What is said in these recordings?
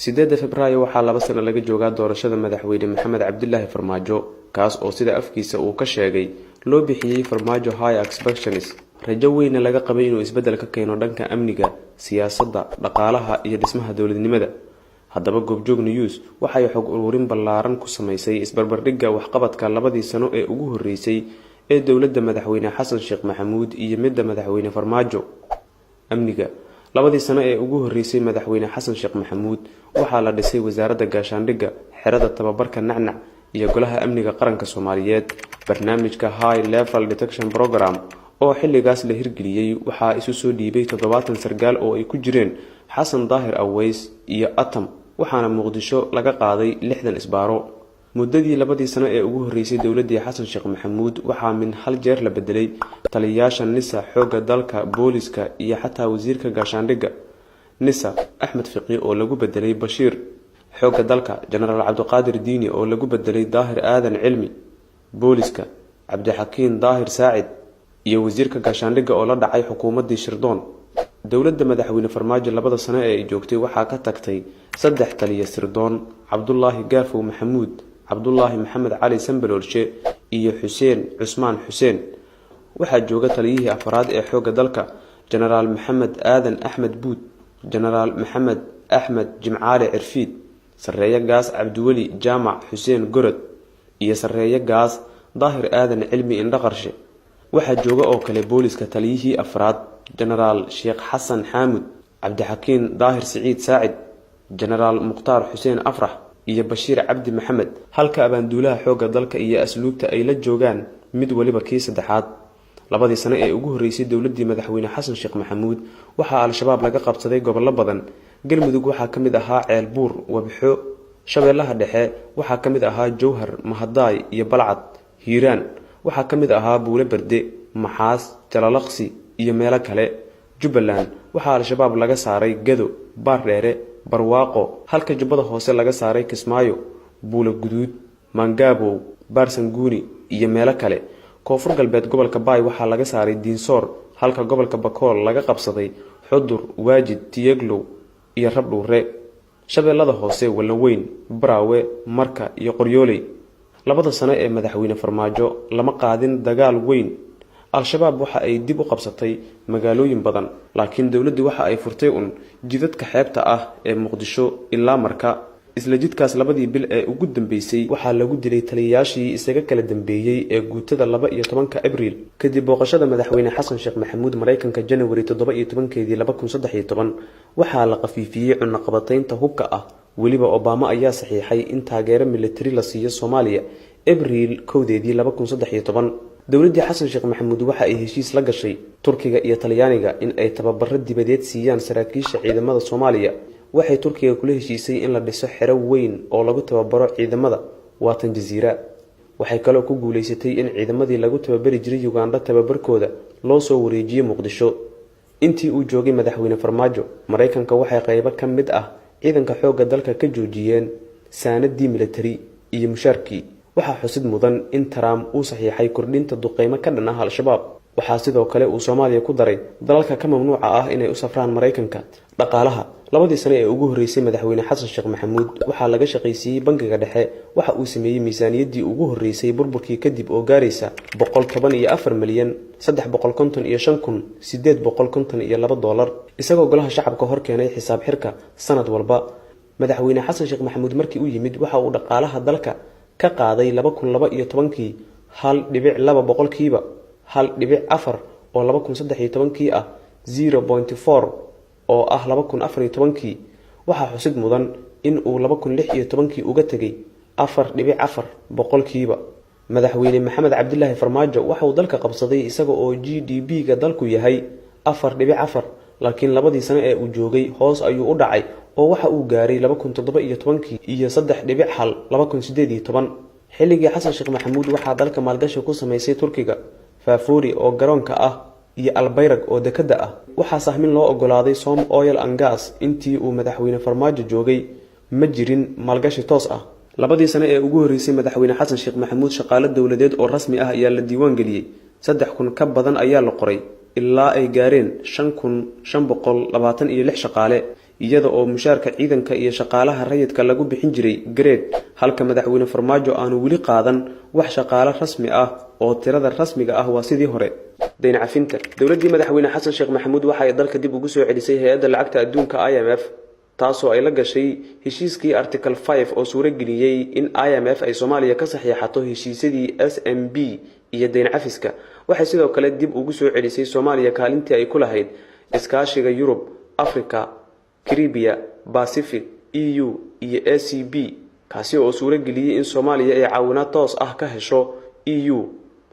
8 Febraayo waxaa 2 sano laga joogaa doorashada madaxweyne Maxamed Cabdullaahi Farmaajo kaas oo sida afkiisa uu ka sheegay loo bixiyay Farmaajo High Expectations rajo weyn laga qabay inuu isbedel ka keeno dhanka amniga siyaasadda dhaqaalaha iyo dhismaha dawladnimada haddaba Goobjoog News waxay xog ururin ballaaran ku sameysay isbarbardhigga waxqabadka 2 sano ee ugu horeysay ee dawladda madaxweyne Xasan Sheekh Maxamuud iyo midda madaxweyne Farmaajo amniga 2 sano ee ugu horeysay madaxweyne Xasan Sheekh Maxamuud waxaa la dhisay wasaaradda gaashaandhigga xirada tababarka nacnac iyo golaha amniga qaranka Soomaaliyeed barnaamijka High Level Detection Program oo xilligaas la hirgeliyay waxaa isu soo dhiibay 70 sargaal oo ay ku jireen Xasan Daahir Aways iyo Atam waxaana Muqdisho laga qaaday 60 isbaaro muddadii 2 sano ee ugu horeysay dawladda Xasan Sheekh Maxamuud waxaa min hal jeer la bedelay taliyaasha NISA xooga dalka booliska iyo xataa wasiirka gaashaandhigga NISA Axmed Fiqi oo lagu bedelay Bashiir xooga dalka General Cabdiqaadir Diini oo lagu bedelay Daahir Aadan Cilmi booliska Cabdixakiin Daahir Saacid iyo wasiirka gaashaandhigga oo la dhacay xukuumadii Shirdoon dawladda madaxweyne Farmaajo 2 sano ee ay joogtay waxaa ka tagtay 3 taliye Shirdoon Cabdullaahi Gaafow Maxamuud Cabdullaahi Maxamed Cali Sanbalolshe iyo Xuseen Cusmaan Xuseen waxaa jooga taliyihii afraad ee xooga dalka General Maxamed Aadan Axmed Buud General Maxamed Axmed Jimcaale Cirfiid sareeya gaas Cabdiwali Jaamac Xuseen Gorod iyo sareeya gaas Daahir Aadan Cilmi Indhaqarshe waxaa jooga oo kale booliska taliyihii afraad General Sheekh Xasan Xaamud Cabdixakiin Daahir Saciid Saacid General Muqtaar Xuseen Afrax iyo Bashiir Cabdi Maxamed halka abaanduulaha xooga dalka iyo asluubta ay la joogaan mid waliba kii saddexaad 2 sano ee ugu horeysay dawladda madaxweyne Xasan Sheekh Maxamuud waxaa al-shabaab laga qabsaday gobollo badan galmudug waxaa kamid ahaa Ceel Buur Wabxo Shabeellaha Dhexe waxaa kamid ahaa Jowhar Mahadaay iyo Balcad Hiiraan waxaa kamid ahaa Buule Barde Maxaas Jalalaqsi iyo meelo kale Jubbaland waxaa al-shabaab laga saaray Gado Baardheere Barwaaqo halka Jubbada Hoose laga saaray Kismaayo Buule Guduud Mangaabo Baarsanguuni iyo meelo kale Koonfur Galbeed gobolka Baay waxaa laga saaray Diinsoor halka gobolka Bakool laga qabsaday Xudur Waajid Tiyeglow iyo Rabdhuure Shabeellada Hoose Walaweyn Braawe Marka iyo Qoryooley 2 sano ee madaxweyne Farmaajo lama qaadin dagaal weyn al-shabaab waxa ay dib u qabsatay magaalooyin badan laakiin dawladdu waxa ay furtay jidadka xeebta ah ee Muqdisho ilaa Marka isla jidkaas 2 bil ee ugu dambeysay waxaa lagu dilay taliyaashii isaga kala dambeeyay ee guutada 12 Abriil kadib booqashada madaxweyne Xasan Sheekh Maxamuud Mareykanka January 17 2013 waxaa la qafiifiyay cunaqabataynta hubka ah waliba Obama ayaa saxiixay in taageero military la siiyo Soomaaliya Abriil 2013 dawladda Xasan Sheekh Maxamuud waxa ay heshiis la gashay Turkiga iyo Talyaaniga in ay tababar dibadeed siiyaan saraakiisha ciidamada Soomaaliya waxay Turkiga kula heshiisay in la dhiso xero weyn oo lagu tababaro ciidamada waatan Jazeera waxay kaloo ku guuleysatay in ciidamadii lagu tababari jiray Uganda tababarkooda loo soo wareejiyo Muqdisho intii uu joogay madaxweyne Farmaajo Mareykanka waxay qayb ka mid ah ciidanka xooga dalka ka joojiyeen saanadii military iyo mushaarkii waxaa xusid mudan in Trump uu saxiixay kordhinta duqeymo ka dhan ah al-shabaab waxaa sidoo kale uu Soomaaliya ku daray dalalka ka mamnuuca ah inay u safraan Mareykanka dhaqaalaha 2 sano ee ugu horeysay madaxweyne Xasan Sheekh Maxamuud waxaa laga shaqeysiyay bangiga dhexe waxa uu sameeyay miisaaniyadii ugu horeysay burburkii kadib oo gaaraysa 114 milyan 355,852 dollar isagoo golaha shacabka hor keenay xisaab xirka sanad walba madaxweyne Xasan Sheekh Maxamuud markii uu yimid waxa uu dhaqaalaha dalka ka qaaday 2012 1.2 boqolkiiba 1.4 oo 2013 ah 0.4 oo ah 2014 waxa xusid mudan in uu 2016 uga tagay 4.4 boqolkiiba madaxweyne Maxamed Cabdullaahi Farmaajo waxa uu dalka qabsaday isaga oo GDP-ga dalku yahay 4.4 laakiin 2 sano ee uu joogay hoos ayuu u dhacay oo waxa uu gaaray 2017 iyo 3.1 2018 xilligii Xasan Sheekh Maxamuud waxa dalka maalgashi ku sameysay Turkiga Faafoori oo garoonka ah iyo Albayraq oo dekada ah waxa sahmin loo ogolaaday Som Oil and Gas intii uu madaxweyne Farmaajo joogay ma jirin maalgashi toos ah 2 sano ee ugu horeysay madaxweyne Xasan Sheekh Maxamuud shaqaale dawladeed oo rasmi ah ayaa la diiwaan galiyay 3,000 ka badan ayaa la qoray ilaa ay gaareen 5,526 shaqaale iyada oo mushaarka ciidanka iyo shaqaalaha rayidka lagu bixin jiray grade halka madaxweyne Farmaajo aanu wali qaadan wax shaqaale rasmi ah oo tirada rasmiga ah waa sidii hore deyn cafinta dawladii madaxweyne Xasan Sheekh Maxamuud waxa ay dalka dib ugu soo celisay hay'adda lacagta adduunka IMF taasoo ay la gashay heshiiskii article 5 oo suura geliyay in IMF ay Soomaaliya ka saxiixato heshiisyadii SMB iyo deyn cafiska waxay sidoo kale dib ugu soo celisay Soomaaliya kaalintii ay ku lahayd iskaashiga Europe Africa Caribbean Pacific EU iyo ACB kaasi oo suura geliyay in Soomaaliya ay caawinaad toos ah ka hesho EU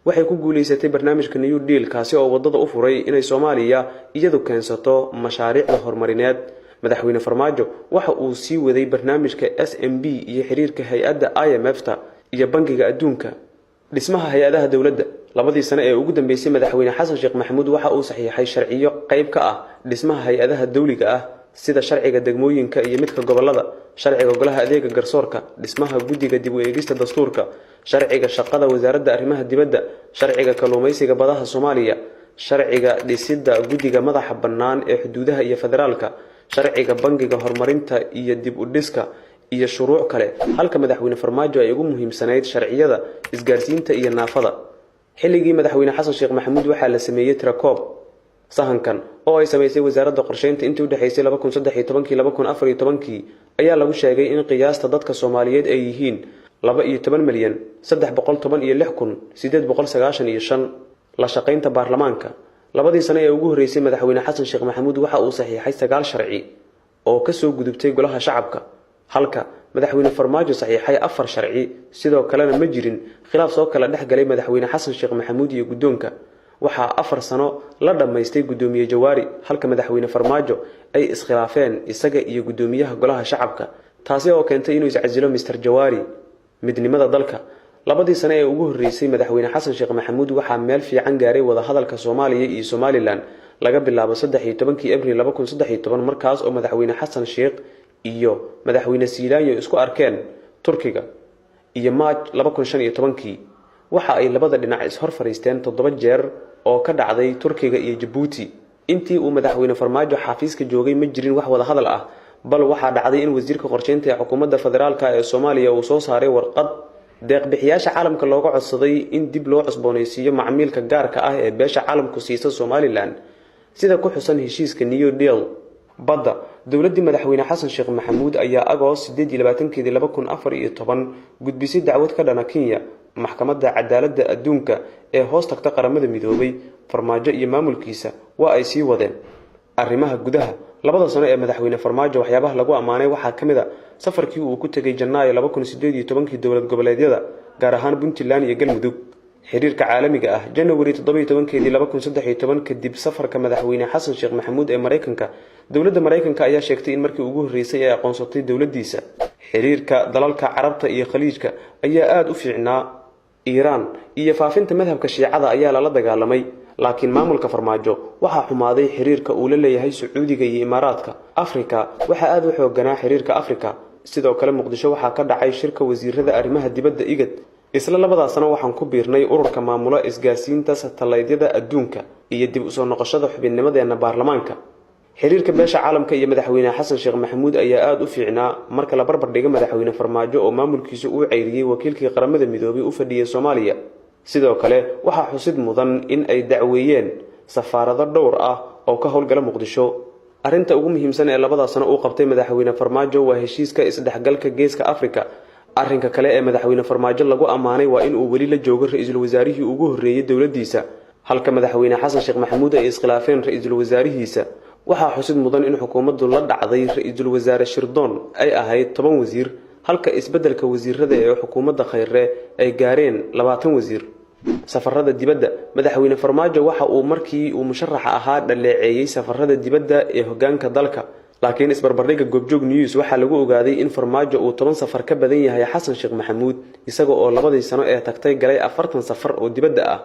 waxay ku guuleysatay barnaamijka New Deal kaasi oo wadada u furay inay Soomaaliya iyadu keensato mashaariicda horumarineed madaxweyne Farmaajo waxa uu sii waday barnaamijka SMB iyo xiriirka hay'adda IMF-ta iyo bangiga adduunka dhismaha hay'adaha dawladda labadii sano ee ugu dambeysay madaxweyne Xasan Sheekh Maxamuud waxa uu saxiixay sharciyo qayb ka ah dhismaha hay'adaha dawliga ah sida sharciga degmooyinka iyo midka gobolada sharciga golaha adeega garsoorka dhismaha guddiga dib u eegista dastuurka sharciga shaqada wasaaradda arrimaha dibadda sharciga kalluumaysiga badaha Soomaaliya sharciga dhisidda guddiga madaxa bannaan ee xuduudaha iyo federaalka sharciga bangiga horumarinta iyo dib u dhiska iyo shuruuc kale halka madaxweyne Farmaajo ay ugu muhiimsanayd sharciyada isgaarsiinta iyo naafada xilligii madaxweyne Xasan Sheekh Maxamuud waxa la sameeyay tirakoob sahankan oo ay sameysay wasaaradda qorsheynta intii u dhaxaysay 2013-2014 ayaa lagu sheegay in qiyaasta dadka Soomaaliyeed ay yihiin 12,316,895 la shaqeynta baarlamaanka labadii sano ee ugu horeysay madaxweyne Xasan Sheekh Maxamuud waxa uu saxiixay 9 sharci oo ka soo gudubtay golaha shacabka halka madaxweyne Farmaajo saxiixay 4 sharci sidoo kalena ma jirin khilaaf soo kala dhaxgalay madaxweyne Xasan Sheekh Maxamuud iyo guddoonka waxa 4 sano la dhameystay gudoomiye Jawaari halka madaxweyne Farmaajo ay iskhilaafeen isaga iyo gudoomiyaha golaha shacabka taasi oo keentay inuu iscasilo Mr Jawaari midnimada dalka labadii sano ee ugu horeysay madaxweyne Xasan Sheekh Maxamuud waxa meel fiican gaaray wada hadalka Soomaaliya iyo Somaliland laga bilaabo 13 Abriil 2013 markaas oo madaxweyne Xasan Sheekh iyo madaxweyne Siilaanyo isku arkeen Turkiga iyo March 2015 waxa ay labada dhinac is hor fariisteen 7 jeer oo ka dhacday Turkiga iyo Djibouti intii uu madaxweyne Farmaajo xafiiska joogay ma jirin wax wada hadal ah bal waxa dhacday in wasiirka qorsheynta ee xukuumadda federaalka ee Soomaaliya uu soo saaray warqad deeq bixiyaasha caalamka looga codsaday in dib loo cusboonaysiiyo macmiilka gaarka ah ee beesha caalamku siisa Somaliland sida ku xusan heshiiska New Deal badda dawladii madaxweyne Xasan Sheekh Maxamuud ayaa Agost 2014 gudbisay dacwad ka dhana Kenya maxkamadda cadaaladda adduunka ee hoos tagta qaramada midoobay Farmaajo iyo maamulkiisa waa ay sii wadeen arrimaha gudaha labada sano ee madaxweyne Farmaajo waxyaabaha lagu amaanay waxa kamid ah safarkii uu ku tagay Janaayo 2018 dawlad goboleedyada gaar ahaan Puntland iyo Galmudug xiriirka caalamiga ah January 17 2013 kadib safarka madaxweyne Xasan Sheekh Maxamuud ee Mareykanka dawladda Mareykanka ayaa sheegtay in markii ugu horeysay ay aqoonsatay dawladdiisa xiriirka dalalka Carabta iyo Khaliijka ayaa aad u fiicnaa Iran iyo faafinta madhabka Shiicada ayaa la dagaalamay laakiin maamulka Farmaajo waxa xumaaday xiriirka uu la leeyahay Sacuudiga iyo Imaaraadka Afrika waxa aad u xooganaa xiriirka Afrika sidoo kale Muqdisho waxa ka dhacay shirka wasiirada arrimaha dibadda IGAD isla labada sano waxaan ku biirnay ururka maamula isgaarsiinta satellaydyada adduunka iyo dib u soo noqoshada xubinnimadeena baarlamaanka xiriirka beesha caalamka iyo madaxweyne Xasan Sheekh Maxamuud ayaa aad u fiicnaa marka la barbar dhigo madaxweyne Farmaajo oo maamulkiisu uu ceyriyay wakiilkii qaramada midoobay u fadhiyay Soomaaliya sidoo kale waxa xusid mudan in ay dacweeyeen safaarado dhowr ah oo ka howlgala Muqdisho arinta ugu muhiimsan ee labada sano uu qabtay madaxweyne Farmaajo waa heshiiska isdhexgalka geeska Afrika arrinka kale ee madaxweyne Farmaajo lagu amaanay waa in uu wali la joogo ra'iisul wasaarihii ugu horeeyay dawladdiisa halka madaxweyne Xasan Sheekh Maxamuud ay iskhilaafeen ra'iisul wasaarihiisa waxa xusid mudan in xukuumaddu la dhacday ra'iisul wasaare Shirdoon ay ahayd 10 wasiir halka isbeddelka wasiirada ee xukuumadda Khayre ay gaareen 20 wasiir safarada dibadda madaxweyne Farmaajo waxa uu markii uu musharaxa ahaa dhaleeceeyay safarada dibadda ee hoggaanka dalka laakiin isbarbardhigga Goobjoog News waxa lagu ogaaday in Farmaajo uu 10 safar ka badan yahay Xasan Sheekh Maxamuud isaga oo labadii sano ee tagtay galay 40 safar oo dibadda ah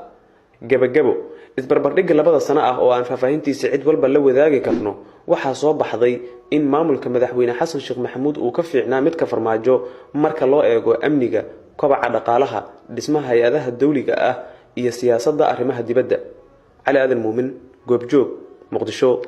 gabagabo isbarbardhigga labada sano ah oo aan faafahintiisa cid walba la wadaagi karno waxa soo baxday in maamulka madaxweyne Xasan Sheekh Maxamuud uu ka fiicnaa midka Farmaajo marka loo eego amniga kobaca dhaqaalaha dhismaha hay'adaha dawliga ah iyo siyaasadda arrimaha dibadda Cali Aadan Muumin Goobjoog Muqdisho